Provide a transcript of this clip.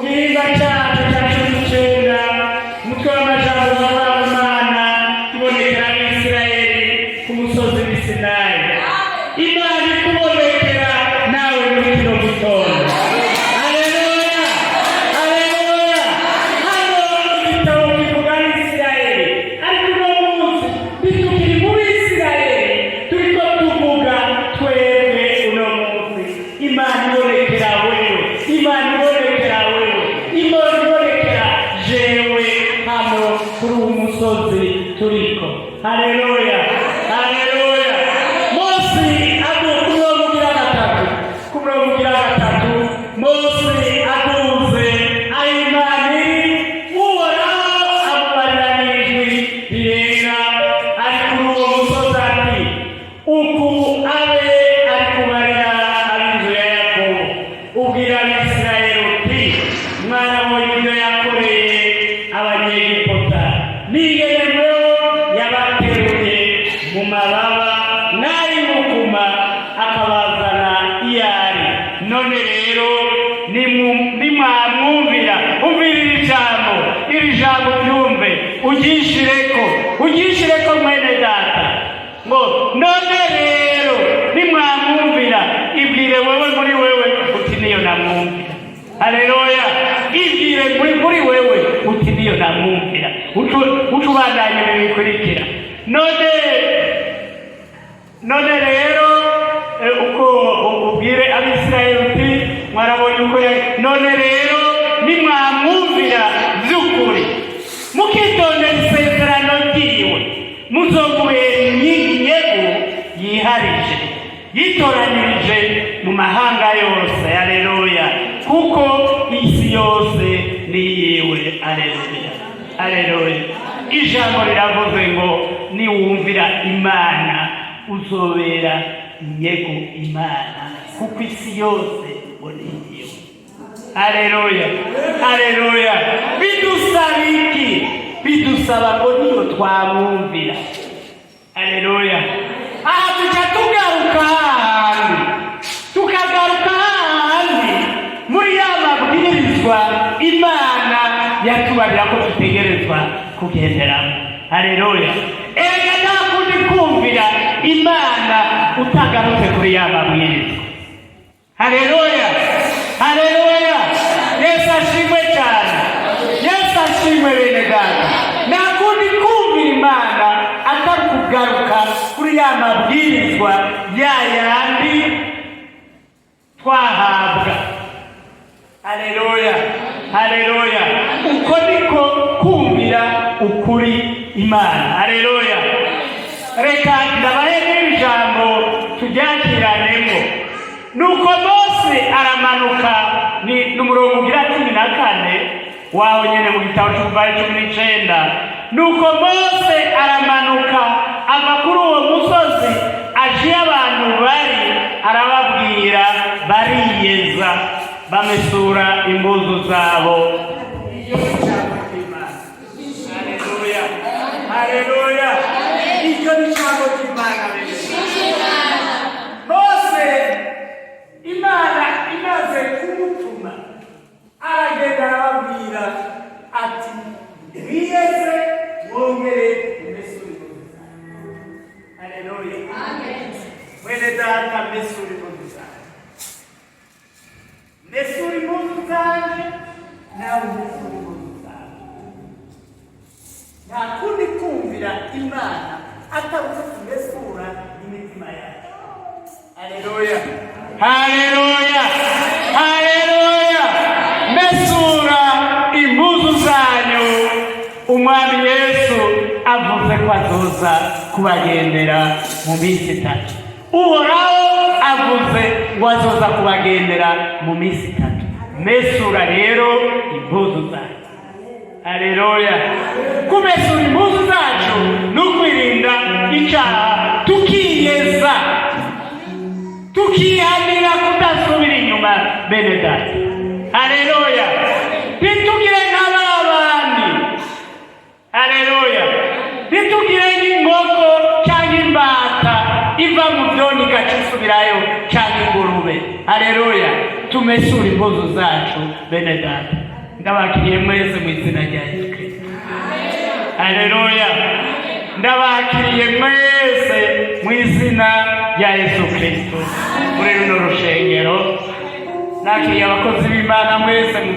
gihimba cyacu cya cumi n'icyenda umutwe w'amajambo w'Imana ibonekera Abisirayeli ku musozi w'i Sinayi. Imana ikubonekera nawe muri kino gitondo. Haleluya, haleluya. Hano igitabo kivuga Abisirayeli, ariko uno munsi bitukiri mu Bisirayeli turiko tuvuga twebwe uno munsi. Imana ibonekera wewe, Imana ibonekera wewe, Imana ibonekera jewe hano kuri uwo musozi turiko. Haleluya, haleluya. Mose adukugira gatatu Mose aduze ayimani uhoraho amubarira n'ijwi rirenga ari kuri uwo musozi ati uku abe ari kubarira ab'inzu ya Yakobo ubwira Abisirayeli uti mwarabonye ibyo yakoreye Abanyegiputa n'igeremeho yabateruye mu mababa n'ari mukuma akabazana iyo ari. None rero nimwamwumvira umvira iri jambo ryumve ugishireko mwene data ngo none rero nimwamwumvira ibwire wewe muri wewe uti niyo namwumvira. Haleluya, ibwire muri wewe uti niyo namwumvira. Utubandanye bikurikira. None rero uko ubwire Abisirayeli uti mwarabonye uko none rero nimwamwumvira by'ukuri mukitondera isezerano ryiwe muzomubera inyego yiharije yitoranirije mu mahanga yose. Haleluya, kuko isi yose ni yiwe. Haleluya, haleluya. Ijambo riravuze ngo niwumvira Imana uzobera inyego Imana, kuko isi yose ni yiwe. Haleluya, haleluya. Bidusaba iki? Bidusaba ngo niyo twamwumvira. Haleluya. Aha tuca tukagaruka handi muri ya mabwirizwa Imana yatubarira ko dutegerezwa kugenderamo. Haleluya. Erega nta kundi kumvira Imana utagarutse kuri ya mabwirizwa. Haleluya, haleluya. Yesu ashimwe cyane, Yesu ashimwe bene data. Nta kundi kumvira Imana atari kugaruka kuri ya mabwirizwa ya yandi twahabwa. Haleluya, haleluya. Uko niko kumvira ukuri Imana. Haleluya. Reka ndabahe n'ijambo tujyakiranemo. Nuko Mose aramanuka ni umurongo ugira 14 waho nyene mu gitabo cy'Ukuva 19. Nuko Mose aramanuka ava kuri uwo musozi aje abantu bari arababwira bariyeza bamesura imbuzu zabo. Haleluya, haleluya. Icyo ni ijambo ry'Imana. Mose Imana imaze kumutuma aragenda arababwira ati mwiyeze mwongere umesure imbuzu zanyu. Haleluya, amen. Mwene data mesure imbuzu zanyu, mesure imbuzu zanyu, nawe mesure imbuzu zanyu. Nta kundi kumvira Imana atabuze kumesura imitima yacu. Haleluya, haleluya, haleluya. Mesura imbuzu zanyu. Umwami Yesu avuze ko azoza kubagendera mu minsi 3. Uhoraho avuze ngo azoza kubagendera mu minsi 3. Mesura rero imbuzu zanyu. Haleluya. Kumesura imbuzu zacu n'ukwirinda icyaha tukiyeza tukihanira kudasubira inyuma bene data. Haleluya. Ntitugire nk'abandi. Haleluya. Ntitugire nk'inkoko cyangwa imbata iva mu byoni ikacusubirayo cyangwa ingurube. Haleluya. Tumesure imbuzu zacu bene data. ndabakiriye mwese mu izina rya Yesu Kristo. Haleluya. Ndabakiriye mwese mu izina rya Yesu Kristo muri runo rushengero. Nakiriye abakozi b'Imana mwese mu